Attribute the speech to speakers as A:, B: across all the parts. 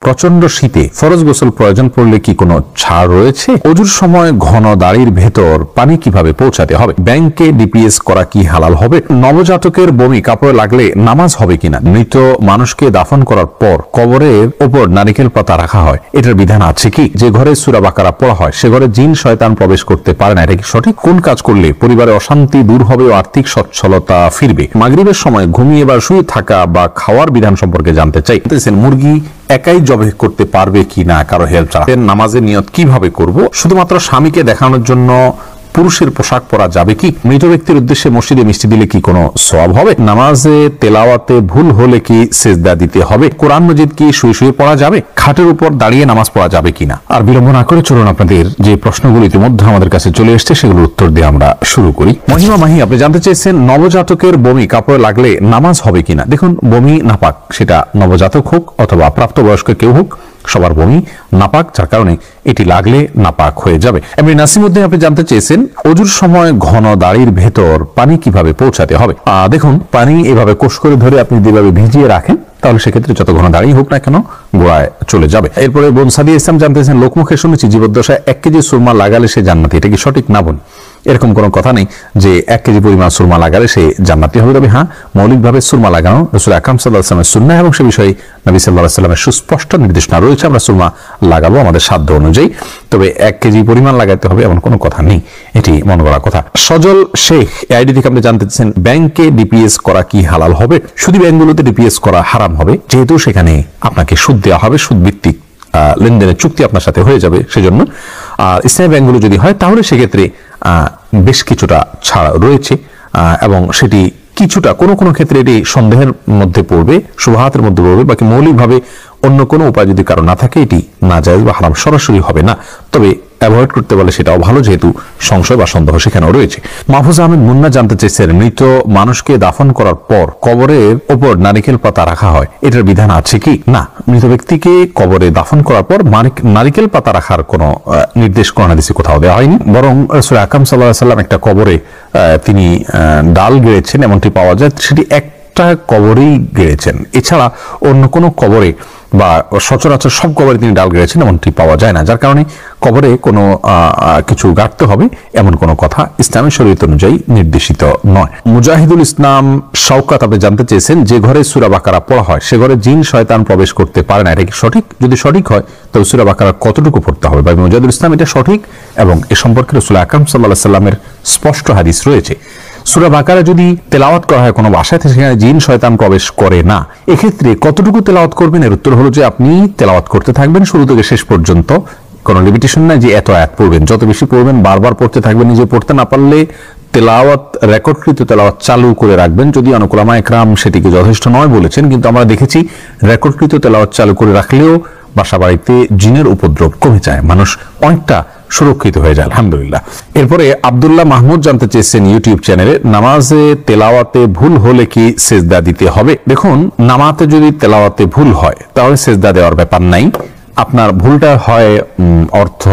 A: প্রচন্ড শীতে ফরজ গোসল প্রয়োজন পড়লে কি কোনো ছাড় রয়েছে? অজুর সময় ঘন দাড়ির ভেতর পানি কিভাবে পৌঁছাতে হবে? ব্যাংকে ডিপিএস করা কি হালাল হবে? নবজাতকের বমি কাপড়ে লাগলে নামাজ হবে কিনা? মৃত মানুষকে দাফন করার পর কবরের ওপর নারিকেল পাতা রাখা হয়, এটার বিধান আছে কি? যে ঘরে সূরা বাকারা পড়া হয় সে ঘরে জিন শয়তান প্রবেশ করতে পারে না, এটা কি সঠিক? কোন কাজ করলে পরিবারে অশান্তি দূর হবে ও আর্থিক সচ্ছলতা ফিরবে? মাগরিবের সময় ঘুমিয়ে বা শুয়ে থাকা বা খাওয়ার বিধান সম্পর্কে জানতে চাই। মুরগি একাই জবে করতে পারবে কি না কারো হেল্প ছাড়া? নামাজের নিয়ত কিভাবে করব? শুধুমাত্র স্বামীকে দেখানোর জন্য পুরুষের পোশাক পরা যাবে কি? মৃত ব্যক্তির উদ্দেশ্যে মসজিদে মিষ্টি দিলে কি কোনো সওয়াব হবে? নামাজে তেলাওয়াতে ভুল হলে কি সিজদা দিতে হবে? কোরআন মাজিদ কি শুয়ে শুয়ে পড়া যাবে? খাটের উপর দাঁড়িয়ে নামাজ পড়া যাবে কিনা? আর বিলম্ব না করে চলুন আপনাদের যে প্রশ্নগুলো ইতিমধ্যে আমাদের কাছে চলে এসেছে সেগুলোর উত্তর দিয়ে আমরা শুরু করি। মহিমা মাহি, আপনি জানতে চেয়েছেন নবজাতকের বমি কাপড়ে লাগলে নামাজ হবে কিনা? দেখুন, বমি নাপাক, সেটা নবজাতক হোক অথবা প্রাপ্তবয়স্ক কেউ হোক, সবার বমি নাপাক, যার কারণে এটি লাগলে নাপাক হয়ে যাবে। এমনি নাসিমউদ্দিন, আপনি জানতে চেয়েছেন অজুর সময় ঘন দাড়ির ভেতর পানি কিভাবে পৌঁছাতে হবে? দেখুন, পানি এভাবে কোষ করে ধরে আপনি যেভাবে ভিজিয়ে রাখেন তাহলে সেক্ষেত্রে যত ঘন দাঁড়িয়ে হোক না কেন গোড়ায় চলে যাবে। এরপরে বোন সাদিয়া ইসলাম জানতেছেন, লোকমুখে শুনেছি জীবদ্দশায় 1 কেজি সুরমা লাগালে সে জান্নাতি, এটা কি সঠিক? না বোন, এরকম কোনো কথা নেই যে 1 কেজি পরিমাণ সুরমা লাগালে সে জান্নাতি হবে। তবে হ্যাঁ, মৌলিকভাবে সুরমা লাগানো রাসূল আকরাম সাল্লাল্লাহু আলাইহি ওয়াসাল্লামের সুন্নাহ এবং সে বিষয়ে নবী সাল্লাল্লাহু আলাইহি ওয়াসাল্লামের সুস্পষ্ট নির্দেশনা রয়েছে। আমরা সুরমা লাগাবো আমাদের সাধ্য অনুযায়ী, তবে 1 কেজি পরিমাণ লাগাতে হবে এমন কোনো কথা নেই, এটি মনে করার কথা। সজল শেখ আইডি থেকে আপনি জানতে চাচ্ছেন ব্যাংকে ডিপিএস করা কি হালাল হবে? শুধু ব্যাংকগুলোতে ডিপিএস করা হারাম হবে, যেহেতু সেখানে আপনাকে সুদ দেওয়া হবে, সুদ ভিত্তিক লেনদেনের চুক্তি আপনার সাথে হয়ে যাবে। সেজন্য ইসলামী ব্যাংকগুলো যদি হয় তাহলে সেক্ষেত্রে বেশ কিছুটা ছাড় রয়েছে এবং সেটি কিছুটা কোনো কোনো ক্ষেত্রে এটি সন্দেহের মধ্যে পড়বে, শুবহাতের মধ্যে পড়বে, বাকি মৌলিকভাবে অন্য কোনো উপায় যদি কারো না থাকে এটি নাজায়েজ বা হারাম সরাসরি হবে না, তবে অ্যাভয়েড করতে বলে সেটাও ভালো, যেহেতু সংশয় বা সন্দেহ সেখানেও রয়েছে। মাহফুজ আহমেদ মুন্না জানতে চেয়েছেন মৃত মানুষকে দাফন করার পর কবরের ওপর নারিকেল পাতা রাখা হয়, এটার বিধান আছে কি? না, মৃত ব্যক্তিকে কবরে দাফন করার পর নারিকেল পাতা রাখার কোনো নির্দেশ কোরআন হাদিসে কোথাও দেওয়া হয়নি, বরং রাসূল আকরাম সাল্লাল্লাহু আলাইহি ওয়াসাল্লাম একটা কবরে তিনি ডাল গেড়েছেন এমনটি পাওয়া যায়, সেটি একটা কবরেই গেড়েছেন, এছাড়া অন্য কোনো কবরে বা সচরাচর সব কবরে তিনি ডাল গেড়েছেন এমনটি পাওয়া যায় না, যার কারণে কবরে কোনো কিছু গাড়তে হবে এমন কোনো কথা ইসলামী শরীয়ত অনুযায়ী নির্দেশিত নয়। মুজাহিদুল ইসলাম শওকাত, আপনি জানতে চেয়েছেন যে ঘরে সূরা বাকারা পড়া হয় সে ঘরে জিন শয়তান প্রবেশ করতে পারে না, এটা কি সঠিক? যদি সঠিক হয় তবে সূরা বাকারা কতটুকু পড়তে হবে? ভাই মুজাহিদুল ইসলাম, এটা সঠিক এবং এ সম্পর্কে রাসূল আকরাম সাল্লাল্লাহু আলাইহি ওয়াসাল্লামের স্পষ্ট হাদিস রয়েছে। সূরা বাকারা যদি তেলাওয়াত করা হয় কোনো বাসায়, সেখানে জিন শয়তান প্রবেশ করে না, এক্ষেত্রে কতটুকু তেলাওয়াত করবেন? এর উত্তর হলো যে আপনি তেলাওয়াত করতে থাকবেন শুরু থেকে শেষ পর্যন্ত, কোনো লিমিটেশন নাই যে এত আয়াত পড়বেন, যত বেশি পড়বেন বারবার পড়তে থাকবেন। নিজে পড়তে না পারলে তেলাওয়াত রেকর্ডকৃত তেলাওয়াত চালু করে রাখবেন, যদি অনেক উলামা একরাম সেটিকে যথেষ্ট নয় বলেছেন, কিন্তু আমরা দেখেছি রেকর্ডকৃত তেলাওয়াত চালু করে রাখলেও বাসা বাড়িতে জিনের উপদ্রব কমে যায়, মানুষ অনেকটা সুরক্ষিত হয়ে যায় আলহামদুলিল্লাহ। এরপরে আব্দুল্লাহ মাহমুদ জানতে চেয়েছেন ইউটিউব চ্যানেলে নামাজে তেলাওয়াতে ভুল হলে কি সেজদা দিতে হবে? দেখুন, নামাজে যদি তেলাওয়াতে ভুল হয় তাহলে সেজদা দেওয়ার ব্যাপার নাই, আপনার ভুলটা হয় অর্থ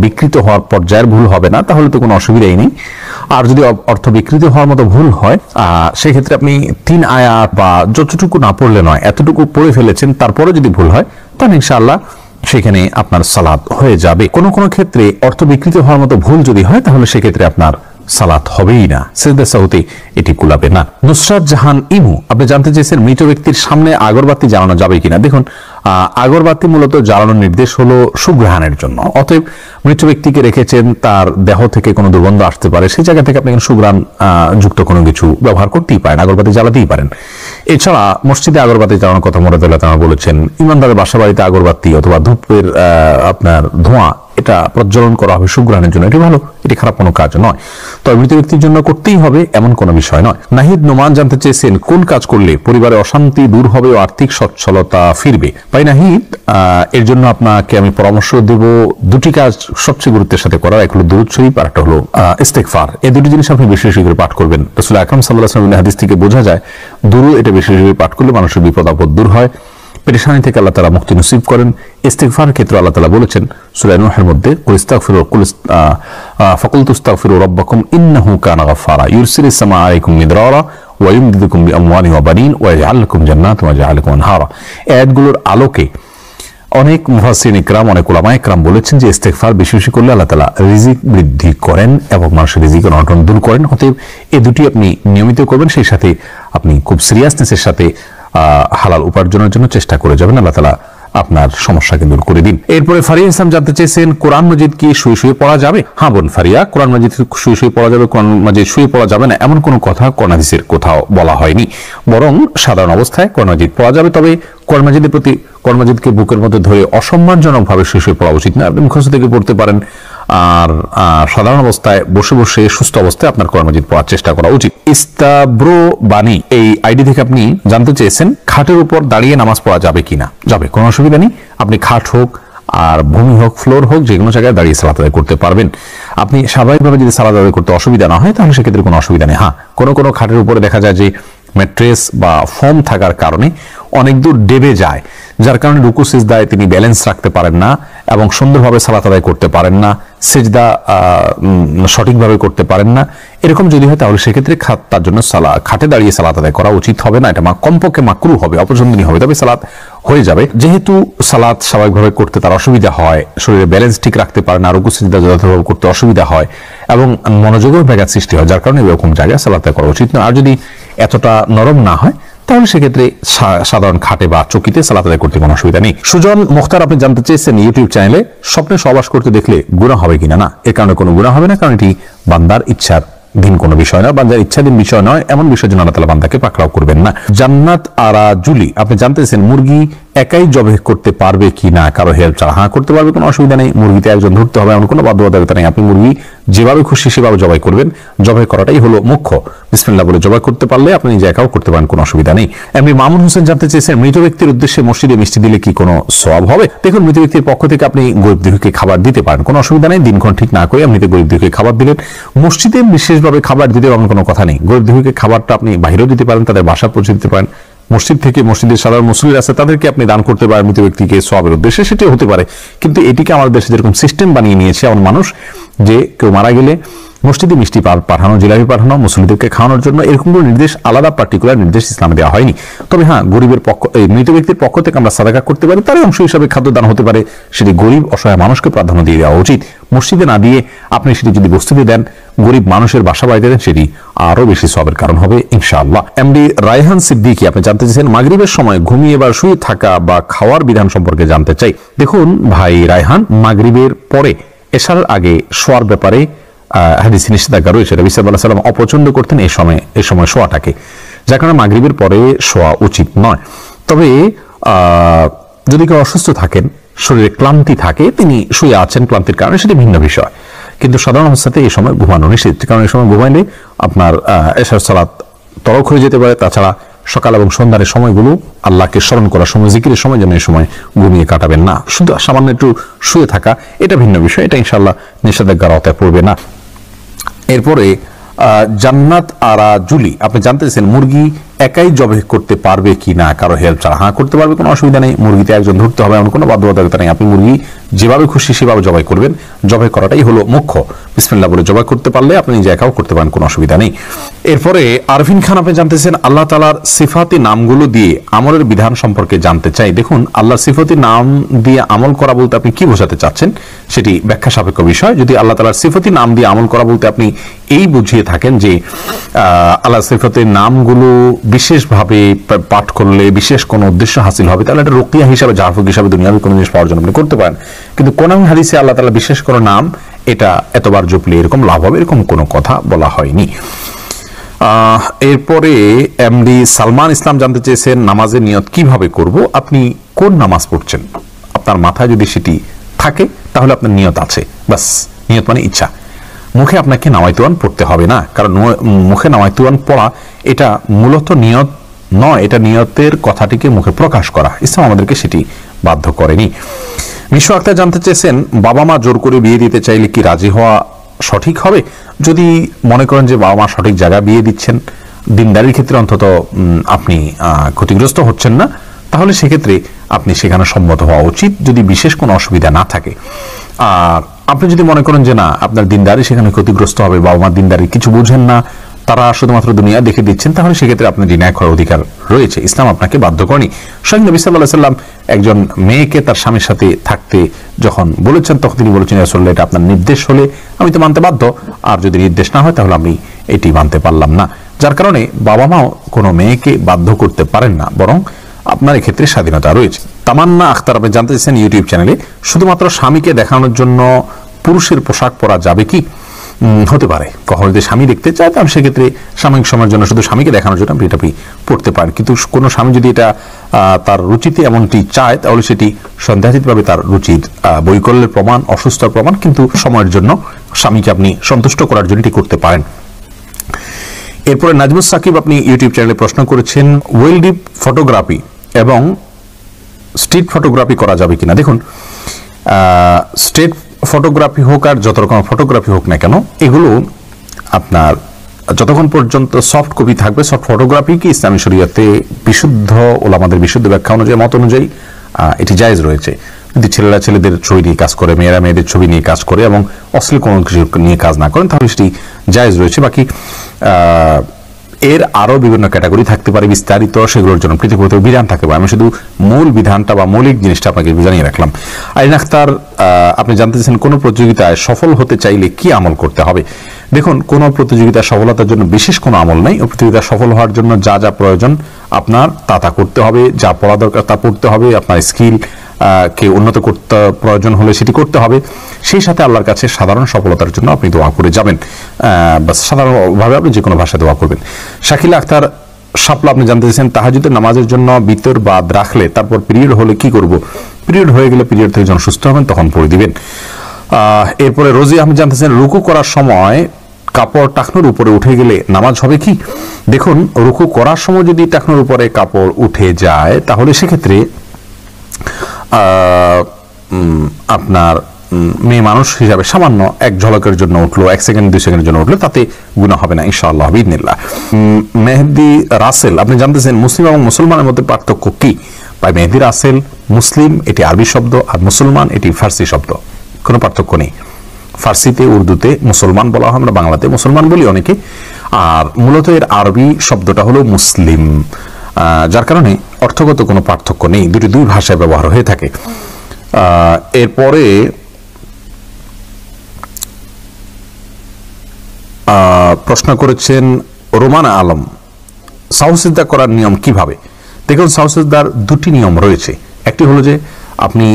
A: বিকৃত হওয়ার পর্যায়ের ভুল হবে না, তাহলে তো কোনো অসুবিধাই নেই। আর যদি অর্থ বিকৃত হওয়ার মতো ভুল হয় সেক্ষেত্রে আপনি 3 আয়াত বা যতটুকু না পড়লে নয় এতটুকু পড়ে ফেলেছেন, তারপরে যদি ভুল হয় তাহলে ইনশাআল্লাহ সেখানে আপনার সালাত হয়ে যাবে। কোনো কোনো ক্ষেত্রে অর্থ বিকৃত হওয়ার মতো ভুল যদি হয় তাহলে সেক্ষেত্রে আপনার সালাত হবেই না, সিজদা সাহুতে এটি কুলাবে না। নুসরাত জাহান ইমু, আপনি জানতে চেয়েছেন মৃত ব্যক্তির সামনে আগরবাতি জ্বালানো যাবে কিনা? দেখুন, আগরবাতি মূলত জ্বালানোর নির্দেশ হলো সুঘ্রাণের জন্য, অতএব মৃত ব্যক্তিকে রেখেছেন, তার দেহ থেকে কোনো দুর্গন্ধ আসতে পারে, সেই জায়গা থেকে আপনি সুঘ্রাণ যুক্ত কোনো কিছু ব্যবহার করতেই পারেন, আগরবাতি জ্বালাতেই পারেন। এছাড়া মসজিদে আগরবাতি জ্বালানোর কথা মুরাদুল্লাহ তাআলা বলেছেন, ইমানদারের বাসা বাড়িতে আগরবাতি অথবা ধূপের আপনার ধোঁয়া এটা প্রজ্বলন করা হবে সুঘ্রাণের জন্য, এটি ভালো, এটি খারাপ কোনো কাজ নয়, তবে মৃত ব্যক্তির জন্য করতেই হবে এমন কোনো বিষয় নয়। নাহিদ নোমান জানতে চেয়েছেন কোন কাজ করলে পরিবারে অশান্তি দূর হবে ও আর্থিক সচ্ছলতা ফিরবে? ভাই নাহিদ, এর জন্য আপনাকে আমি পরামর্শ দেব দুটি কাজ সবচেয়ে গুরুত্বের সাথে করার, এক হলো দুরূদ শরীফ আর একটা হলো ইস্তেগফার। এই দুটি জিনিস আপনি বেশি বেশি করে পাঠ করবেন। রাসূল আকরাম সাল্লাল্লাহু আলাইহি ওয়াসাল্লামের হাদিস থেকে বোঝা যায় দুরূদ এটা বেশি বেশি করে পাঠ করলে মানুষের বিপদ আপদ দূর হয়, পেরেশানি থেকে আল্লাহ তাআলা মুক্তি নসিব করেন। ইস্তিগফারের ক্ষেত্রে আল্লাহ তাআলা বলেছেন সূরা নূহের মধ্যে, ফাকুলতু ইস্তাগফিরু রাব্বাকুম ইন্নাহু কানা গাফফারা ইউরসিলিস সামা আলাইকুম মিদরারা ওয়া ইউমদিদুকুম বিআমওয়ালিন ওয়া বানিন ওয়া ইয়াজআল লাকুম জান্নাতিন ওয়া ইয়াজআল লাকুম আনহারা। এই আয়াতগুলোর আলোকে অনেক মুফাসসিরিন ইকরাম, অনেক উলামা ইকরাম বলেছেন যে ইস্তেগফার বেশি বেশি করলে আল্লাহ তাআলা রিজিক বৃদ্ধি করেন এবং মানুষের রিজিকের অনটন দূর করেন। অতএব এই দুটি আপনি নিয়মিত করবেন, সেই সাথে আপনি খুব সিরিয়াসনেসের সাথে হালাল উপার্জনের জন্য চেষ্টা করে যাবেন। আল্লাহ তাআলা আপনার সমস্যাকে দূর করে দিন। এরপরে ফারিয়া ইসলাম জানতে চেয়েছেন কোরআন মাজিদ কি শুয়ে শুয়ে পড়া যাবে? হ্যাঁ বোন ফারিয়া, কোরআন মাজিদ শুয়ে শুয়ে পড়া যাবে, কোরআন মাজিদ শুয়ে পড়া যাবে না এমন কোনো কথা কোরআন হাদিসের কোথাও বলা হয়নি, বরং সাধারণ অবস্থায় কোরআন মাজিদ পড়া যাবে। তবে কোরআন মাজিদের প্রতি কোরআন মাজিদকে বুকের মধ্যে ধরে অসম্মানজনক ভাবে শুয়ে শুয়ে পড়া উচিত না। আপনি মুখস্থ থেকে পড়তে পারেন, আর সাধারণ অবস্থায় বসে বসে সুস্থ অবস্থায় আপনার কোরআন মাজিদ পড়ার চেষ্টা করা উচিত। ইস্তাব্রো বাণী এই আইডি থেকে আপনি জানতে চেয়েছেন খাটের উপর দাঁড়িয়ে নামাজ পড়া যাবে কিনা। যাবে, কোনো অসুবিধা নেই। আপনি খাট হোক আর ভূমি হোক, ফ্লোর হোক, যে কোনো জায়গায় দাঁড়িয়ে সালাত আদায় করতে পারবেন। আপনি স্বাভাবিকভাবে যদি সালাত আদায় করতে অসুবিধা না হয় তাহলে সেক্ষেত্রে কোনো অসুবিধা নেই। হ্যাঁ, কোনো খাটের উপরে দেখা যায় যে ম্যাট্রেস বা ফোম থাকার কারণে অনেক দূর ডেবে যায়, যার কারণে রুকু সিজদায় তিনি ব্যালেন্স রাখতে পারেন না এবং সুন্দরভাবে সালাত আদায় করতে পারেন না, সিজদা সঠিকভাবে করতে পারেন না। এরকম যদি হয় তাহলে সেক্ষেত্রে তার জন্য খাটে দাঁড়িয়ে সালাত আদায় করা উচিত হবে না। এটা কমপক্ষে মাকরুহ হবে, অপছন্দনীয় হবে। তবে সালাত হয়ে যাবে। যেহেতু সালাত স্বাভাবিকভাবে করতে তার অসুবিধা হয়, শরীরে ব্যালেন্স ঠিক রাখতে পারে না, রুকু সিজদা যথাযথভাবে করতে অসুবিধা হয় এবং মনোযোগের ব্যাঘাত সৃষ্টি হয়, যার কারণে এরকম জায়গায় সালাত করা উচিত না। আর যদি এতটা নরম না হয় তাহলে সেক্ষেত্রে সাধারণ খাটে বা চকিতে সালাত আদায় করতে কোনো অসুবিধা নেই। সুজন মুখতার আপনি জানতে চেয়েছেন ইউটিউব চ্যানেলে স্বপ্নে সহবাস করতে দেখলে গুনাহ হবে কিনা। না, এর কারণে কোনো গুনাহ হবে না, কারণ এটি বান্দার ইচ্ছার দিন কোনো বিষয় না, বান্দার ইচ্ছাধীন বিষয় নয়, এমন বিষয় যেন আল্লাহ তাআলা বান্দাকে পাকড়াও করবেন না। জান্নাত আরা জুলি আপনি জানতে চেয়েছেন মুরগি একাই জবাই করতে পারবে কি না কারো হেল্প ছাড়া। হ্যাঁ, করতে পারবে, কোনো অসুবিধা নেই। মুরগিতে একজন ধরতে হবে এমন কোনো বাধ্যবাধকতা নেই। আপনি মুরগি যেভাবে খুশি সেভাবে জবাই করবেন, জবাই করাটাই হলো মুখ্য। বিসমিল্লাহ বলে জবাই করতে পারলে আপনি নিজে একাও করতে পারেন, কোনো অসুবিধা নেই। এমনি মামুন হোসেন জানতে চেয়েছেন মৃত ব্যক্তির উদ্দেশ্যে মসজিদে মিষ্টি দিলে কি কোনো সওয়াব হবে? দেখুন, মৃত ব্যক্তির পক্ষ থেকে আপনি গরিব দুঃখীকে খাবার দিতে পারেন, কোনো অসুবিধা নেই। দিনক্ষণ ঠিক না করে এমনিতে গরিব দুঃখীকে খাবার দিলেন। মসজিদে বিশেষভাবে খাবার দিতে এমন কোনো কথা নেই। গরিব দুঃখীকে খাবারটা আপনি বাইরেও দিতে পারেন, তাদের বাসা পৌঁছে দিতে পারেন। মসজিদ থেকে মসজিদের সাধারণ মুসল্লি আছে তাদেরকে আপনি দান করতে পারেন মৃত ব্যক্তিকে সওয়াবের উদ্দেশ্যে, সেটাও হতে পারে। কিন্তু এটিকে আমাদের দেশে যেরকম সিস্টেম বানিয়ে নিয়েছে এমন মানুষ যে কেউ মারা গেলে মসজিদে মিষ্টি পাঠানো, জিলাপি পাঠানো, মুসল্লিদেরকে খাওয়ানোর জন্য, এরকম কোনো নির্দেশ, আলাদা পার্টিকুলার নির্দেশ ইসলামে দেওয়া হয়নি। তবে হ্যাঁ, গরিবের পক্ষ, মৃত ব্যক্তির পক্ষ থেকে আমরা সাদাকা করতে পারি, তার অংশ হিসাবে খাদ্যদান হতে পারে। সেটি গরিব অসহায় মানুষকে প্রাধান্য দিয়ে দেওয়া উচিত। মসজিদে না দিয়ে আপনি সেটি যদি বস্তিতে দেন, গরিব মানুষের বাসা বাড়িতে দেন, সেটি আরো বেশি সওয়াবের কারণ হবে ইনশাআল্লাহ। এমডি রায়হান সিদ্দিকী আপনি জানতে চাইছেন মাগরিবের সময় ঘুমিয়ে বা শুয়ে থাকা বা খাওয়ার বিধান সম্পর্কে জানতে চাই। দেখুন ভাই রায়হান, মাগরিবের পরে এশার আগে শোয়ার ব্যাপারে হাদিসে নিষেধাজ্ঞা রয়েছে। নবী সাল্লাল্লাহু আলাইহি ওয়াসাল্লাম অপছন্দ করতেন এই সময় শোয়াটাকে, যার কারণে মাগরিবের পরে শোয়া উচিত নয়। তবে যদি কেউ অসুস্থ থাকেন, শরীরে ক্লান্তি থাকে, তিনি শুয়ে আছেন ক্লান্তির কারণে, সেটি ভিন্ন বিষয়। কিন্তু সাধারণ অবস্থাতে এই সময় ঘুমানো নিষেধ, কারণ এই সময় ঘুমাইলে আপনার এশার সালাত তরক হয়ে যেতে পারে। তাছাড়া সকাল এবং সন্ধ্যার সময়গুলো আল্লাহকে স্মরণ করার সময়, জিকিরের সময় যেন এই সময় ঘুমিয়ে কাটাবেন না। শুধু সামান্য একটু শুয়ে থাকা এটা ভিন্ন বিষয়, এটা ইনশাআল্লাহ নিষেধাজ্ঞার আওতায় পড়বে না। এরপরে জান্নাত আরা জুলি আপনি জানতে চাইছেন মুরগি একাই জবাই করতে পারবে কি না কারো হেল্প ছাড়া। হ্যাঁ, করতে পারবে, কোনো অসুবিধা নেই। মুরগিতে একজন ধরতে হবে এমন কোনো বাধ্যবাধকতা নেই। আপনি মুরগি যেভাবে খুশি সেভাবে জবাই করবেন, জবাই করাটাই হলো মুখ্য। বিসমিল্লাহ বলে জবাই করতে পারলে আপনি নিজে একাও করতে পারেন, কোনো অসুবিধা নেই। এরপরে আরফিন খান আপনি জানতেছেন আল্লাহ তাআলার সিফাতি নামগুলো দিয়ে আমলের বিধান সম্পর্কে জানতে চাই। দেখুন, আল্লাহর সিফাতি নাম দিয়ে আমল করা বলতে আপনি কি বোঝাতে চাচ্ছেন সেটি ব্যাখ্যা সাপেক্ষ বিষয়। যদি আল্লাহ তাআলার সিফাতি নাম দিয়ে আমল করা বলতে আপনি এই বুঝিয়ে থাকেন যে আল্লাহর সিফাতের নামগুলো বিশেষভাবে পাঠ করলে বিশেষ কোনো উদ্দেশ্য হাসিল হবে, তাহলে এটা রুকিয়া হিসাবে, জাফর হিসাবে দুনিয়াবি কোনো জিনিস পাওয়ার জন্য আপনি করতে পারেন। কিন্তু কোন হাদিসে আল্লাহ তাআলা বিশেষ কোনো নাম এটা এতবার জপলে এরকম লাভ হবে, এরকম কোনো কথা বলা হয়নি। এরপরে এমডি সালমান ইসলাম জানতে চেয়েছেন নামাজের নিয়ত কিভাবে করব। আপনি কোন নামাজ পড়ছেন আপনার মাথায় যদি সেটি থাকে তাহলে আপনার নিয়ত আছে, বাস। নিয়ত মানে ইচ্ছা। মুখে আপনাকে নামাইতুয়ান পড়তে হবে না, কারণ মুখে নামাইতুয়ান পড়া এটা মূলত নিয়ত নয়, এটা নিয়তের কথাটিকে মুখে প্রকাশ করা। ইসলাম আমাদেরকে সেটি বাধ্য করেনি। মিশু আক্তার জানতে চেয়েছেন বাবা মা জোর করে বিয়ে দিতে চাইলে কি রাজি হওয়া সঠিক হবে? যদি মনে করেন যে বাবা মা সঠিক জায়গায় বিয়ে দিচ্ছেন, দিনদারির ক্ষেত্রে অন্তত আপনি ক্ষতিগ্রস্ত হচ্ছেন না, তাহলে সেক্ষেত্রে আপনি সেখানে সম্মত হওয়া উচিত, যদি বিশেষ কোনো অসুবিধা না থাকে। আর আপনি যদি মনে করেন যে না, আপনার দিনদারি সেখানে ক্ষতিগ্রস্ত হবে, বাবা মার দিনদারি কিছু বুঝেন না, তারা শুধুমাত্র দুনিয়া দেখে দিচ্ছেন, তাহলে সেক্ষেত্রে আপনার ডিনায় করার অধিকার রয়েছে। ইসলাম আপনাকে বাধ্য করেনি। স্বয়ং নবী সাল্লাল্লাহু আলাইহি ওয়াসাল্লাম একজন মেয়েকে তার স্বামীর সাথে থাকতে যখন বলেছেন, তখন তিনি বলেছেন, ইয়া রাসূলুল্লাহ, এটা আপনার নির্দেশ হলে আমি তো মানতে বাধ্য, আর যদি নির্দেশ না হয় তাহলে আমি এটি মানতে পারলাম না। যার কারণে বাবা মাও কোনো মেয়েকে বাধ্য করতে পারেন না, বরং আপনার এক্ষেত্রে স্বাধীনতা রয়েছে। তামান্না আখতার আপনি জানতে চাইছেন ইউটিউব চ্যানেলে, শুধুমাত্র স্বামীকে দেখানোর জন্য পুরুষের পোশাক পরা যাবে কি? হতে পারে, কখনো যদি স্বামী দেখতে চায় তাহলে সেক্ষেত্রে সাময়িক সময়ের জন্য শুধু স্বামীকে দেখানোর জন্য আপনি এটা পড়তে পারেন। কিন্তু কোনো স্বামী যদি এটা তার রুচিতে এমনটি চায়, তাহলে সেটি সন্দেহাতীতভাবে তার রুচির বৈকল্যের প্রমাণ, অসুস্থতার প্রমাণ। কিন্তু সময়ের জন্য স্বামীকে আপনি সন্তুষ্ট করার জন্য এটি করতে পারেন। এরপরে নাজমুস সাকিব আপনি ইউটিউব চ্যানেলে প্রশ্ন করেছেন, ওয়েলডিপ ফটোগ্রাফি এবং স্ট্রিট ফটোগ্রাফি করা যাবে কিনা। দেখুন, স্ট্রিট ফটোগ্রাফি হোক আর যত রকম ফটোগ্রাফি হোক না কেন, এগুলো আপনার যতক্ষণ পর্যন্ত সফট কপি থাকবে, সফট ফটোগ্রাফি কি ইসলামী শরীয়তে বিশুদ্ধ ওলামাদের বিশুদ্ধ ব্যাখ্যা অনুযায়ী, মত অনুযায়ী এটি জায়েজ রয়েছে। যদি ছেলেরা ছেলেদের ছবি নিয়ে কাজ করে, মেয়েরা মেয়েদের ছবি নিয়ে কাজ করে এবং অশ্লীল কোনো কিছু নিয়ে কাজ না করেন, তাহলে সেটি জায়েজ রয়েছে। বাকি এর আরো বিভিন্ন ক্যাটাগরি থাকতে পারে বিস্তারিত, সেগুলোর জন্য পৃথক পৃথক বিধান থাকতে পারে। আমি শুধু মূল বিধানটা বা মৌলিক জিনিসটা আপনাকে জানিয়ে রাখলাম। আইন আখতার আপনি জানতে চাইছেন, কোন প্রতিযোগিতায় সফল হতে চাইলে কি আমল করতে হবে। দেখুন, কোন প্রতিযোগিতার সফলতার জন্য বিশেষ কোনো আমল নেই। ও প্রতিযোগিতা সফল হওয়ার জন্য যা যা প্রয়োজন আপনার তা করতে হবে, যা পড়া দরকার তা পড়তে হবে, আপনার স্কিল কে উন্নত করতে প্রয়োজন হলে সেটি করতে হবে। সেই সাথে আল্লাহর কাছে সাধারণ সফলতার জন্য আপনি দোয়া করে যাবেন, সাধারণভাবে আপনি যে কোনো ভাষায় দোয়া করবেন। শাকিলা আখতার শাপলা আপনি জানতে চাইছেন, তাহাজ্জুদের নামাজের জন্য বিতর বাদ রাখলে তারপর পিরিয়ড হলে কি করব। পিরিয়ড হয়ে গেলে পিরিয়ড থেকে যখন সুস্থ হবেন তখন পড়ে দিবেন। এরপরে রোজি আপনি জানতে চাইছেন, রুকু করার সময় কাপড় টাকনোর উপরে উঠে গেলে নামাজ হবে কি। দেখুন, রুকু করার সময় যদি টাকনোর উপরে কাপড় উঠে যায়, তাহলে সেক্ষেত্রে আপনার মেয়ে মানুষ হিসাবে সামান্য এক ঝলকের জন্য উঠলো, 1 সেকেন্ড 2 সেকেন্ডের জন্য উঠলো, তাতে গুনাহ হবে না ইনশাআল্লাহ বিইذনিল্লাহ। মেহেদি রাসেল আপনি জানতেছেন, মুসলিম এবং মুসলমানের মধ্যে পার্থক্য কি। ভাই, মেহেদি রাসেল মুসলিম এটি আরবি শব্দ, আর মুসলমান এটি ফার্সি শব্দ, কোনো পার্থক্য নেই। ফার্সিতে উর্দুতে মুসলমান বলা হয়, আমরা বাংলাতে মুসলমান বলি অনেকে, আর মূলত এর আরবি শব্দটা হলো মুসলিম, যার কারণে অর্থগত কোনো পার্থক্য নেই, দুই ভাষায় ব্যবহার হয়ে থাকে। এরপরে প্রশ্ন করেছেন রোমানা আলম, সাহসিদ্দা করার নিয়ম কিভাবে। দেখুন, সাহসিদ্দার দুটি নিয়ম রয়েছে। একটি হলো যে আপনি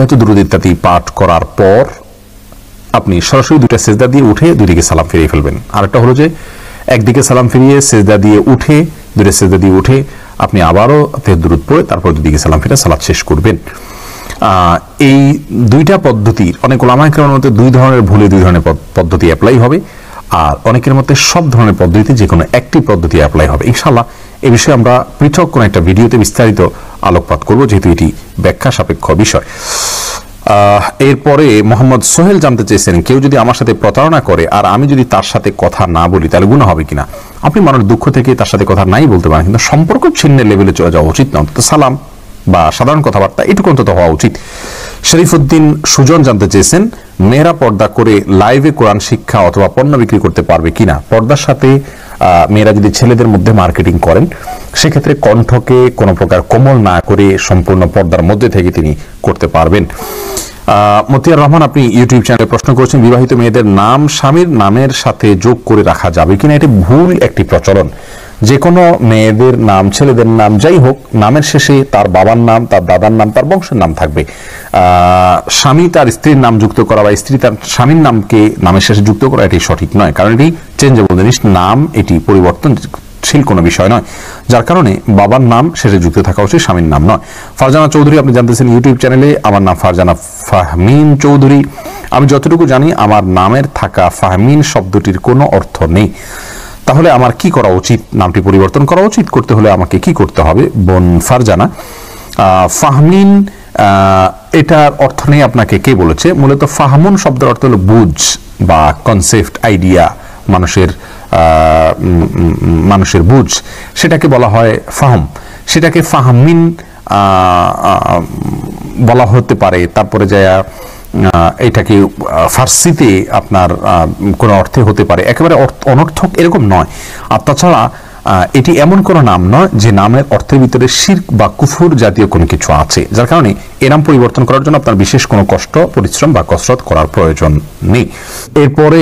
A: হয়তো দুরূদ ইত্যাদি পাঠ করার পর আপনি সরাসরি দুইটা সেজদা দিয়ে উঠে দুইদিকে সালাম ফিরিয়ে ফেলবেন। আরেকটা হলো যে একদিকে সালাম ফিরিয়ে সেজদা দিয়ে উঠে, দুইটা সেজদা দিয়ে উঠে আপনি আবারও দুরূদ পড়ে তারপর দুদিকে সালাম ফিরে সালাত শেষ করবেন। এই দুইটা পদ্ধতির অনেক ওলামায়ে কেরামের মধ্যে দুই ধরনের ভুলে দুই ধরনের পদ্ধতি অ্যাপ্লাই হবে, আর অনেকের মধ্যে সব ধরনের পদ্ধতিতে যে কোনো একটি পদ্ধতি অ্যাপ্লাই হবে। ইনশাআল্লাহ এই বিষয়ে আমরা পৃথক কোনো একটা ভিডিওতে বিস্তারিত আলোকপাত করব, যেহেতু এটি ব্যাখ্যা সাপেক্ষ বিষয়। এরপরে মোহাম্মদ সোহেল জানতে চেয়েছেন, কেউ যদি আমার সাথে প্রতারণা করে আর আমি যদি তার সাথে কথা না বলি তাহলে গুনাহ হবে কিনা। আপনি মানুষ দুঃখ থেকে তার সাথে কথা নাই বলতে পারেন, কিন্তু সম্পর্ক ছিন্নের লেভেলে চলে যাওয়া উচিত না। অন্তত সালাম বা সাধারণ কথাবার্তা এটুকু অন্তত হওয়া উচিত। শরীফুদ্দিন সুজন জানতে চেয়েছেন, মেয়েরা পর্দা করে লাইভে কোরআন শিক্ষা অথবা পণ্য বিক্রি করতে পারবে কিনা। পর্দার সাথে মেয়েরা যদি ছেলেদের মধ্যে মার্কেটিং করেন, সেক্ষেত্রে কণ্ঠকে কোনো প্রকার কোমল না করে সম্পূর্ণ পর্দার মধ্যে থেকে তিনি করতে পারবেন। মতিয়ার রহমান আপনি ইউটিউব চ্যানেলে প্রশ্ন করেছেন, বিবাহিত মেয়েদের নাম স্বামীর নামের সাথে যোগ করে রাখা যাবে কিনা। এটি ভুল একটি প্রচলন। যে কোনো মেয়েদের নাম, ছেলেদের নাম যাই হোক, নামের শেষে তার বাবার নাম, তার দাদার নাম, তার বংশের নাম থাকবে। স্বামী তার স্ত্রীর নাম যুক্ত করা বা স্ত্রী তার স্বামীর নামকে নামের শেষে যুক্ত করা এটি সঠিক নয়, কারণ এটি চেঞ্জেবল জিনিস। নাম এটি পরিবর্তনশীল কোনো বিষয় নয়, যার কারণে বাবার নাম শেষে যুক্ত থাকা উচিত, স্বামীর নাম নয়। ফারজানা চৌধুরী আপনি জানতেছেন ইউটিউব চ্যানেলে, আমার নাম ফারজানা ফাহমিন চৌধুরী। আমি যতটুকু জানি আমার নামের থাকা ফাহমিন শব্দটির কোনো অর্থ নেই, তাহলে আমার কি করা উচিত? নামটি পরিবর্তন করা উচিত। করতে হলে আমাকে কি করতে হবে বোন ফারজানা? ফাহমিন এটার অর্থ নেই আপনাকে কে বলেছে। মূলত ফাহমুন শব্দের অর্থ হলো বুঝ বা কনসেপ্ট, আইডিয়া, মানুষের বুঝ, সেটাকে বলা হয় ফাহম। সেটাকে ফাহমিন বলা হতে পারে। তারপরে যায় এটাকে ফার্সিতে আপনার কোনো অর্থে হতে পারে, একেবারে অনর্থক এরকম নয়। আর তাছাড়া এটি এমন কোনো নাম নয় যে নামের অর্থের ভিতরে শিরক বা কুফুর জাতীয় কোনো কিছু আছে, যার কারণে এ নাম পরিবর্তন করার জন্য আপনার বিশেষ কোনো কষ্ট, পরিশ্রম বা কসরত করার প্রয়োজন নেই। এরপরে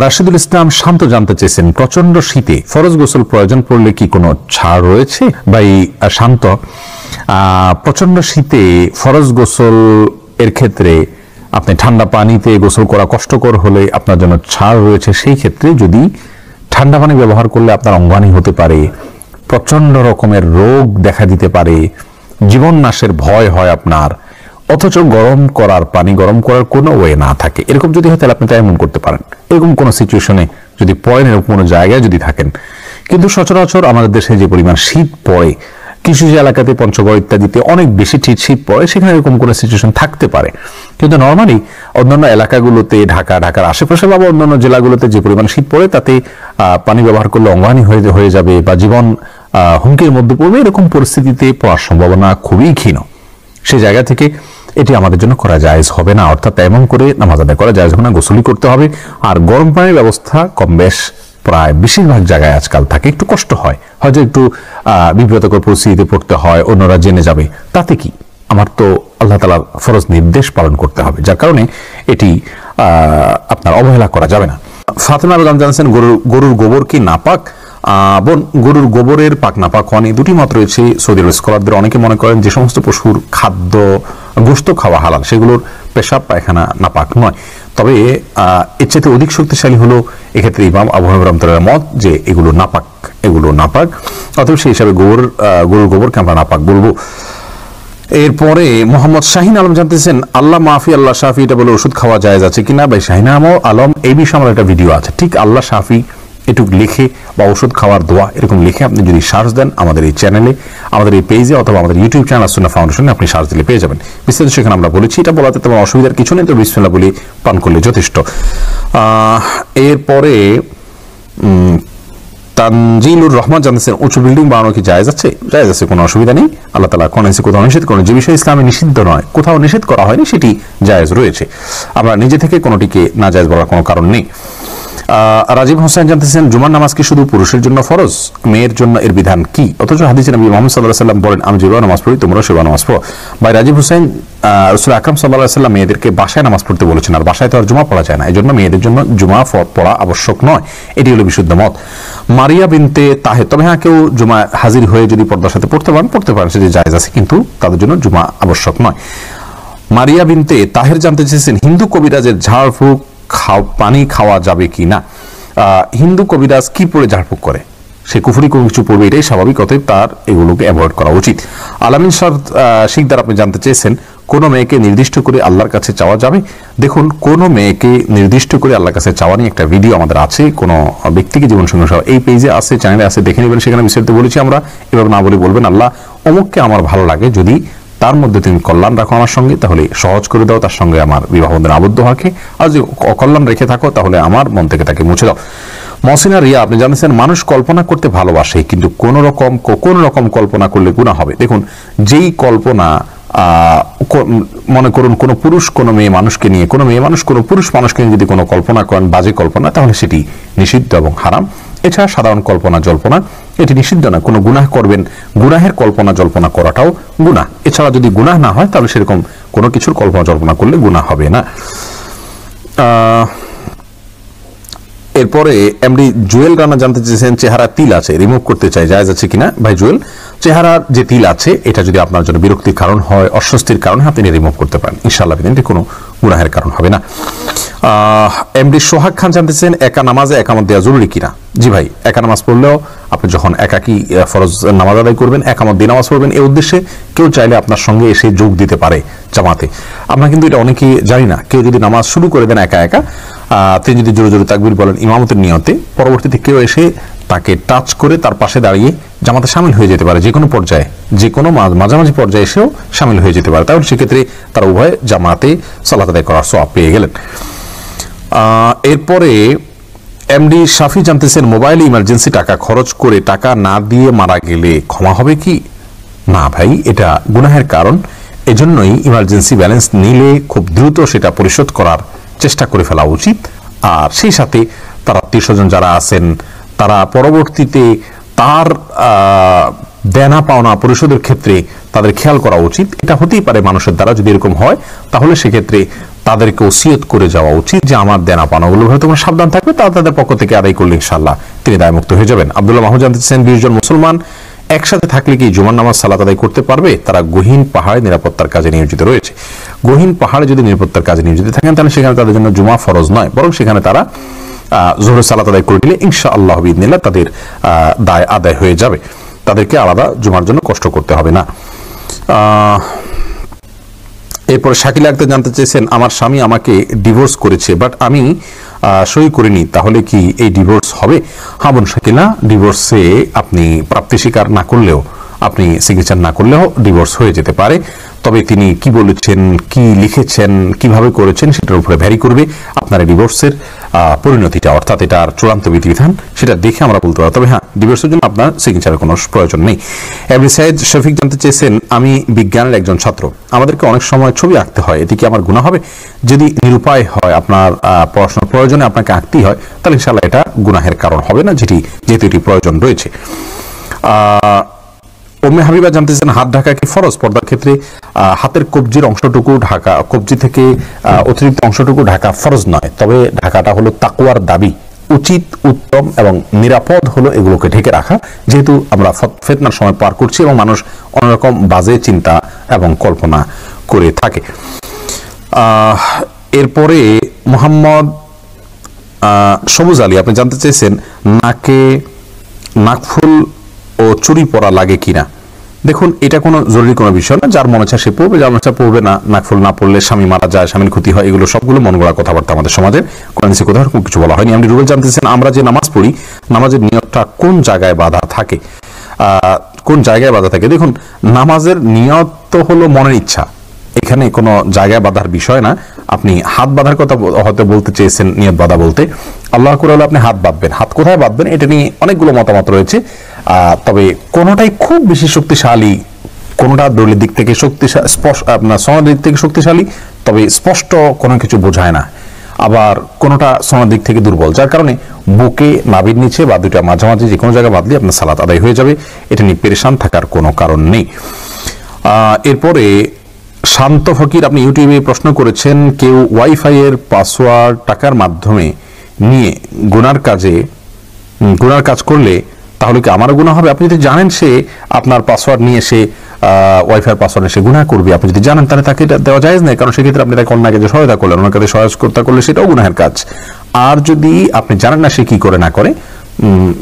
A: রাশিদুল ইসলাম শান্ত জানতে চেয়েছেন, প্রচন্ড শীতে ফরজ গোসল প্রয়োজন পড়লে কি কোনো ছাড় রয়েছে? ভাই শান্ত, প্রচন্ড শীতে ফরজ গোসল এর ক্ষেত্রে আপনি ঠান্ডা পানিতে গোসল করা কষ্টকর হলে আপনার জন্য ছাড় রয়েছে। সেই ক্ষেত্রে যদি ঠান্ডা পানি ব্যবহার করলে আপনার অঙ্গহানি হতে পারে, প্রচন্ড রকমের রোগ দেখা দিতে পারে, জীবন নাশের ভয় হয় আপনার, অথচ গরম করার কোনো ওয়ে না থাকে, এরকম যদি হয় তাহলে আপনি তা এমন করতে পারেন। এরকম কোন সিচুয়েশনে যদি পড়েন, এরকম কোনো জায়গায় যদি থাকেন, কিন্তু সচরাচর আমাদের দেশে যে পরিমাণ শীত পড়ে, কিছু যে এলাকাতে পঞ্চগড় ইত্যাদিতে অনেক বেশি শীত পড়ে, সেখানে এরকম কোনো সিচুয়েশন থাকতে পারে। কিন্তু নর্মালি অন্যান্য এলাকাগুলোতে, ঢাকার আশেপাশে বা অন্যান্য জেলাগুলোতে যে পরিমাণ শীত পড়ে, তাতে পানি ব্যবহার করলে অঙ্গহানি হয়ে যাবে বা জীবন হুমকির মধ্যে পড়বে, এরকম পরিস্থিতিতে পড়ার সম্ভাবনা খুবই ক্ষীণ। সেই জায়গা থেকে এটি আমাদের জন্য করা জায়েজ হবে না, অর্থাৎ এমন করে নামাজ আদায় করা জায়েজ হবে না, গোসলই করতে হবে। আর গরম পানির ব্যবস্থা কম বেশ প্রায় বেশিরভাগ জায়গায় আজকাল থাকে, একটু কষ্ট হয়, হয়তো একটু বিব্রতকর পরিস্থিতিতে পড়তে হয়, অন্যরা জেনে যাবে, তাতে কি, আমার তো আল্লাহ তাআলার ফরজ নির্দেশ পালন করতে হবে, যার কারণে এটি আপনার অবহেলা করা যাবে না। ফাতেমা বেগম জানাচ্ছেন, গরুর গোবর কি নাপাক? বোন, গরুর গোবরের পাক নাপাক হওয়া নিয়ে দুটি মত রয়েছে সৌদি আরব স্কলারদের। অনেকে মনে করেন যে সমস্ত পশুর খাদ্য, গোশত খাওয়া হালাল, সেগুলোর পেশাব পায়খানা নাপাক নয়। তবে এর চাইতে অধিক শক্তিশালী হলো এক্ষেত্রে ইমাম আবু হানিফা রাহমাতুল্লাহর মত যে এগুলো নাপাক, অতএব সেই হিসাবে গরুর গোবরকে আমরা নাপাক বলবো। এরপরে মোহাম্মদ শাহিন আলম জানতেছেন, আল্লাহ মাফি আল্লাহ শাফি এটা বলে ওষুধ খাওয়া জায়েজ আছে কিনা? ভাই শাহিন আলম, এই বিষয়ে আমার একটা ভিডিও আছে, ঠিক আল্লাহ শাফি এটুক লিখে বা ওষুধ খাওয়ার দোয়া এরকম লিখে আপনি যদি সার্চ দেন আমাদের এই চ্যানেলে, আমাদের এই পেজে অথবা আমাদের ইউটিউব চ্যানেল সুন্নাহ ফাউন্ডেশনে আপনি সার্চ দিলে পেয়ে যাবেন। বিস্তারিত সেখানে আমরা বলেছি, এটা বলাতে তেমন অসুবিধার কিছু নেই, তো বিসমিল্লাহ বলে পান করলে যথেষ্ট। এরপরে তানজিলুর রহমান জানতেছেন, উঁচু বিল্ডিং বানানো কি জায়েজ আছে? জায়েজ আছে, কোনো অসুবিধা নেই। আল্লাহ তাআলা কোন হাদিসে কোথাও নিষেধ করেন, যে বিষয় ইসলামে নিষিদ্ধ নয়, কোথাও নিষেধ করা হয়নি, সেটি জায়েজ রয়েছে। আমরা নিজে থেকে কোনোটিকে না জায়েজ বলার কোনো কারণ নেই। রাজীব হোসেন জানতেছেন, জুমার নামাজ কি শুধু পুরুষের জন্য ফরজ, মেয়ের জন্য এর বিধান কি? অথচ হাদিসে নবী মুহাম্মদ সাল্লাল্লাহু আলাইহি ওয়াসাল্লাম বলেন, আমি যেভাবে নামাজ পড়ি তোমরা সেভাবে নামাজ পড়ো। ভাই রাজীব হোসেন, রাসূল আকরাম সাল্লাল্লাহু আলাইহি ওয়াসাল্লাম মেয়েদেরকে বাসায় নামাজ পড়তে বলেছেন, আর বাসায় তো আর জুমা পড়া যায় না, এজন্য মেয়েদের জন্য জুমা পড়া আবশ্যক নয়, এটি হলো বিশুদ্ধ মত। মারিয়া বিনতে তাহের, তবে হ্যাঁ, কেউ জুমা হাজির হয়ে যদি পর্দার সাথে পড়তে পারেন সেটি জায়েজ আছে, কিন্তু তাদের জন্য জুমা আবশ্যক নয়। মারিয়া বিনতে তাহের জানতে চেয়েছেন, হিন্দু কবিরাজের ঝাড়ফুঁক পানি খাওয়া যাবে কি না? হিন্দু কবিরাজ কি পড়ে ঝাড়ফুঁক করে? সে কুফরি কোনো কিছু পড়বে, এটাই স্বাভাবিক, অতএব তার এগুলোকে অ্যাভয়েড করা উচিত। আলামিন শিকদার আপনি জানতে চেয়েছেন, কোন মেয়েকে নির্দিষ্ট করে আল্লাহর কাছে চাওয়া যাবে? দেখুন, কোন মেয়েকে নির্দিষ্ট করে আল্লাহর কাছে চাওয়া নিয়ে একটা ভিডিও আমাদের আছে, কোন ব্যক্তিকে জীবন সঙ্গী এই পেজে আছে, চ্যানেলে আছে, দেখে নেবেন, সেখানে বিস্তারিত বলেছি আমরা। এভাবে না বলে বলবেন, আল্লাহ অমুককে আমার ভালো লাগে, যদি তার মধ্যে তুমি কল্যাণ রাখো আমার সঙ্গে, তাহলে সহজ করে দাও তার সঙ্গে আমার বিবাহ বন্ধনে আবদ্ধ হওয়াকে, আর যদি অকল্যাণ রেখে থাকো তাহলে আমার মন থেকে তাকে মুছে দাও। মহসিনা রিয়া আপনি জানেন, মানুষ কল্পনা করতে ভালোবাসে, কিন্তু কোন রকম কল্পনা করলে গুনাহ হবে। দেখুন, যেই কল্পনা মনে করুন কোন পুরুষ কোন মেয়ে মানুষকে নিয়ে, কোন মেয়ে মানুষ কোন পুরুষ মানুষকে নিয়ে যদি কোনো কল্পনা করেন, বাজে কল্পনা, তাহলে সেটি নিষিদ্ধ এবং হারাম। এছাড়া সাধারণ কল্পনা জল্পনা এটি নিষিদ্ধ না, কোনো গুনাহ করবেন, গুনাহের কল্পনা জল্পনা করাটাও গুনাহ। এছাড়া যদি গুনাহ না হয় তাহলে সেরকম কোনো কিছুর কল্পনা জল্পনা করলে গুনাহ হবে না। এরপরে এমডি জুয়েল রানা জানতে চেয়েছেন, চেহারা তিল আছে, রিমুভ করতে চাই, জায়েজ আছে কিনা? ভাই জুয়েল, চেহারার যে তিল আছে এটা যদি আপনার জন্য বিরক্তির কারণ হয়, অস্বস্তির কারণ হয়, আপনি রিমুভ করতে পারেন, ইনশাআল্লাহ এটি কোনো গুনাহের কারণ হবে না। এমডি সোহাগ খান জানতেছেন, একা নামাজে একামত দেওয়া জরুরি কিনা? জি ভাই, একা নামাজ পড়লেও আপনি যখন একাকি ফরজ নামাজ আদায় করবেন, একামত দিয়ে নামাজ পড়বেন, এই উদ্দেশ্যে কেউ চাইলে আপনার সঙ্গে এসে যোগ দিতে পারে জামাতে। আমরা কিন্তু এটা অনেকেই জানি না, কেউ যদি নামাজ শুরু করে দেন একা একা, তিনি যদি জোরে জোরে তাকবীর বলেন ইমামতের নিয়তে, পরবর্তীতে কেউ এসে তাকে টাচ করে তার পাশে দাঁড়িয়ে জামাতে শামিল হয়ে যেতে পারে, যে কোনো পর্যায়ে, যে কোনো মাঝামাঝি পর্যায়ে এসেও শামিল হয়ে যেতে পারে, তাহলে সেক্ষেত্রে তারা উভয় জামাতে সালাত আদায় করার সওয়াব পেয়ে গেলেন। এরপরে এমডি শাফি জানতেছেন, মোবাইলে ইমার্জেন্সি টাকা খরচ করে টাকা না দিয়ে মারা গেলে ক্ষমা হবে কি? না ভাই, এটা গুনাহের কারণ। এজন্যই ইমার্জেন্সি ব্যালেন্স নিলে খুব দ্রুত সেটা পরিশোধ করার চেষ্টা করে ফেলা উচিত। আর সেই সাথে তার আত্মীয় স্বজন যারা আছেন তারা পরবর্তীতে তার দেনা পাওনা পরিশোধের ক্ষেত্রে তাদের খেয়াল করা উচিত। এটা হতেই পারে মানুষের দ্বারা, যদি এরকম হয় তাহলে সেক্ষেত্রে তাদেরকে ওসিয়ত করে যাওয়া উচিত যে আমার দেনা পাওনাগুলো হয়তো তোমরা সাবধান থাকবে, তারা তাদের পক্ষ থেকে আদায় করলে ইনশাআল্লাহ তিনি দায়মুক্ত হয়ে যাবেন। আব্দুল্লাহ মাহমুদ জানতে চাচ্ছেন 20 জন মুসলমান একসাথে থাকলে কি জুমার নামাজ সালাত আদায় করতে পারবে? তারা গহীন পাহাড়ে নিরাপত্তার কাজে নিয়োজিত রয়েছে। গহীন পাহাড়ে যদি নিরাপত্তার কাজে নিয়োজিত থাকেন তাহলে সেখানে তাদের জন্য জুমা ফরজ নয়, বরং সেখানে তারা জোহরের সালাত আদায় করে নিলে ইনশাআল্লাহ বিইذনিল্লাহ তাদের দায় আদায় হয়ে যাবে, তাদেরকে আলাদা জুমার জন্য কষ্ট করতে হবে না। এরপরে শাকিলা আক্তার জানতে চেয়েছেন আমার স্বামী আমাকে ডিভোর্স করেছে, বাট আমি সই করিনি, তাহলে কি এই ডিভোর্স হবে? হ্যাঁ বোন শাকিলা, ডিভোর্সে আপনি প্রাপ্তি স্বীকার না করলেও, আপনি সিগনেচার না করলেও ডিভোর্স হয়ে যেতে পারে। তবে তিনি কি বলেছেন, কি লিখেছেন, কিভাবে করেছেন সেটার উপরে ভ্যারি করবে আপনার ডিভোর্সের পরিণতিটা, অর্থাৎ এটার চূড়ান্ত বিধিবিধান সেটা দেখে আমরা বলতে পারি। তবে হ্যাঁ, ডিভোর্সের জন্য আপনার সিগনেচারের কোনো প্রয়োজন নেই। এমনি সাইদ শফিক জানতে চেয়েছেন আমি বিজ্ঞানের একজন ছাত্র, আমাদেরকে অনেক সময় ছবি আঁকতে হয়, এটি কি আমার গুনাহ হবে? যদি নিরুপায় হয়, আপনার পড়াশোনার প্রয়োজনে আপনাকে আঁকতেই হয়, তাহলে ইনশাআল্লাহ এটা গুনাহের কারণ হবে না, যেহেতু এটি প্রয়োজন রয়েছে। উম্মে হাবিবা জানতেছেন হাত ঢাকা কি ফরজ? পর্দার ক্ষেত্রে হাতের কবজির অংশটুকু ঢাকা, কবজি থেকে অতিরিক্ত অংশটুকু ঢাকা ফরজ নয়, তবে ঢাকাটা হলো তাকওয়ার দাবি, উচিত, উত্তম এবং নিরাপদ হলো এগুলোকে ঢেকে রাখা, যেহেতু আমরা ফিতনার সময় পার করছি এবং মানুষ অন্যরকম বাজে চিন্তা এবং কল্পনা করে থাকে। এরপরে মোহাম্মদ সবুজ আলী আপনি জানতে চেয়েছেন নাকে নাকফুল ও চুরি পরা লাগে কিনা। দেখুন, এটা কোনো জরুরি কোনো বিষয় না, যার মনে চায় সে পড়বে, যার মনে চায় পড়বে না। নাকফুল না পড়লে স্বামী মারা যায়, স্বামীর ক্ষতি হয়, এগুলো সবগুলো মন গড়া কথাবার্তা আমাদের সমাজের, কোরআনে কোথাও এরকম কিছু বলা হয়নি। আপনি রুবেল জানতেছেন আমরা যে নামাজ পড়ি, নামাজের নিয়তটা কোন জায়গায় বাঁধা থাকে? কোন জায়গায় বাঁধা থাকে? দেখুন, নামাজের নিয়ত তো হলো মনের ইচ্ছা, এখানে কোনো জায়গায় বাঁধার বিষয় না। আপনি হাত বাঁধার কথা হয়তো বলতে চেয়েছেন, নিয়ত বাঁধা বলতে আল্লাহ করে হলে আপনি হাত বাঁধবেন, হাত কোথায় বাঁধবেন এটা নিয়ে অনেকগুলো মতামত রয়েছে। তবে কোনোটাই খুব বেশি শক্তিশালী, কোনোটা দলিলের দিক থেকে শক্তিশালী, আপনার সনদের দিক থেকে শক্তিশালী, তবে স্পষ্ট কোনো কিছু বোঝায় না। আবার কোনোটা সনদের দিক থেকে দুর্বল, যার কারণে বুকে, নাভির নিচে বা দুইটা মাঝামাঝি যে কোনো জায়গায় বাঁধলে আপনার সালাত আদায় হয়ে যাবে, এটা নিয়ে পেরেশান থাকার কোনো কারণ নেই। এরপরে শান্ত ফকির আপনি ইউটিউবে প্রশ্ন করেছেন কেউ ওয়াইফাই এর পাসওয়ার্ড টাকার মাধ্যমে নিয়ে গুনার কাজ করলে তাহলে কি আমারও গুনাহ হবে? আপনি যদি জানেন সে আপনার পাসওয়ার্ড নিয়ে সে ওয়াইফাই পাসওয়ার্ড নিয়ে সে গুনাহ করবে, আপনি যদি জানেন তাহলে তাকে এটা দেওয়া জায়েজ নেই, কারণ সেক্ষেত্রে আপনি তাকে অন্য কাজে সহায়তা করলেন, ওনার কাছে সহায়তা করলে সেটাও গুনাহের কাজ। আর যদি আপনি জানেন না সে কি করে না করে,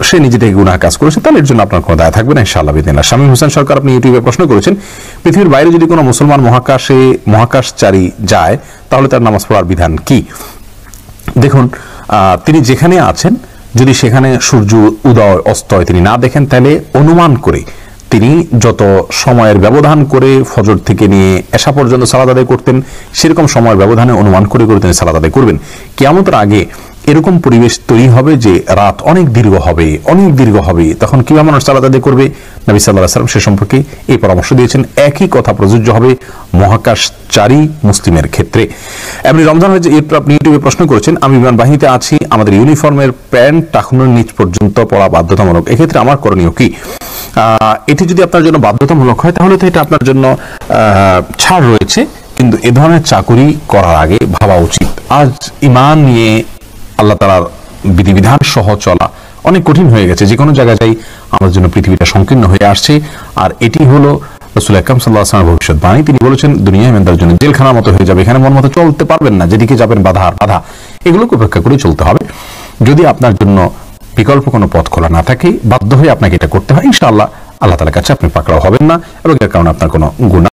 A: সে নিজে থেকে গুনাহ কাজ করেছে, তাহলে এর জন্য আপনার কোনো দায় থাকবে না ইনশাআল্লাহ বিদিনিল্লাহ। শামীম হোসেন সরকার আপনি ইউটিউবে প্রশ্ন করেছেন পৃথিবীর বাইরে যদি কোনো মুসলমান মহাকাশচারী যায় তাহলে তার নামাজ পড়ার বিধান কি? দেখুন, তিনি যেখানে আছেন যদি সেখানে সূর্য উদয় অস্তয় তিনি না দেখেন, তাহলে অনুমান করে তিনি যত সময়ের ব্যবধান করে ফজর থেকে নিয়ে এশা পর্যন্ত সালাত আদায় করতেন, সেরকম সময়ের ব্যবধানে অনুমান করে তিনি সালাত আদায় করবেন। কিয়ামতের আগে এরকম পরিবেশ তৈরি হবে যে রাত অনেক দীর্ঘ হবে, তখন কিভাবে মানুষ সালাত আদায় করবে? নবী সাল্লাল্লাহু আলাইহি ওয়াসাল্লাম সে সম্পর্কে এই পরামর্শ দিয়েছেন। একই কথা প্রযোজ্য হবে মহাকাশচারী মুসলিমের ক্ষেত্রে। এমনি রমজান হয়েছে, আপনি ইউটিউবে প্রশ্ন করেছেন আমি বিমান বাহিনীতে আছি, আমাদের ইউনিফর্মের প্যান্ট টাকনুর নিচ পর্যন্ত পরা বাধ্যতামূলক, এক্ষেত্রে আমার করণীয় কি? এটি যদি আপনার জন্য বাধ্যতামূলক হয় তাহলে তো এটা আপনার জন্য ছাড় রয়েছে, কিন্তু এ ধরনের চাকুরি করার আগে ভাবা উচিত। আজ ঈমান নিয়ে আল্লাহ তাআলার বিধিবিধান সহ চলা অনেক কঠিন হয়ে গেছে, যে কোনো জায়গায় যাই আমাদের জন্য পৃথিবীটা সংকীর্ণ হয়ে আসছে। আর এটি হলো রাসূল আকরাম সাল্লাল্লাহু আলাইহি ওয়াসাল্লামের ভবিষ্যৎবাণী। তিনি বলেছেন দুনিয়া ইমানদারের জন্য জেলখানার মতো হয়ে যাবে, এখানে মন মতো চলতে পারবেন না, যেদিকে যাবেন বাধা আর বাধা, এগুলোকে উপেক্ষা করে চলতে হবে। যদি আপনার জন্য বিকল্প কোনো পথ খোলা না থাকে, বাধ্য হয়ে আপনাকে এটা করতে হয়, ইনশাআল্লাহ আল্লাহ তাআলার কাছে আপনি পাকড়াও হবেন না এবং এর কারণে আপনার কোনো গুনাহ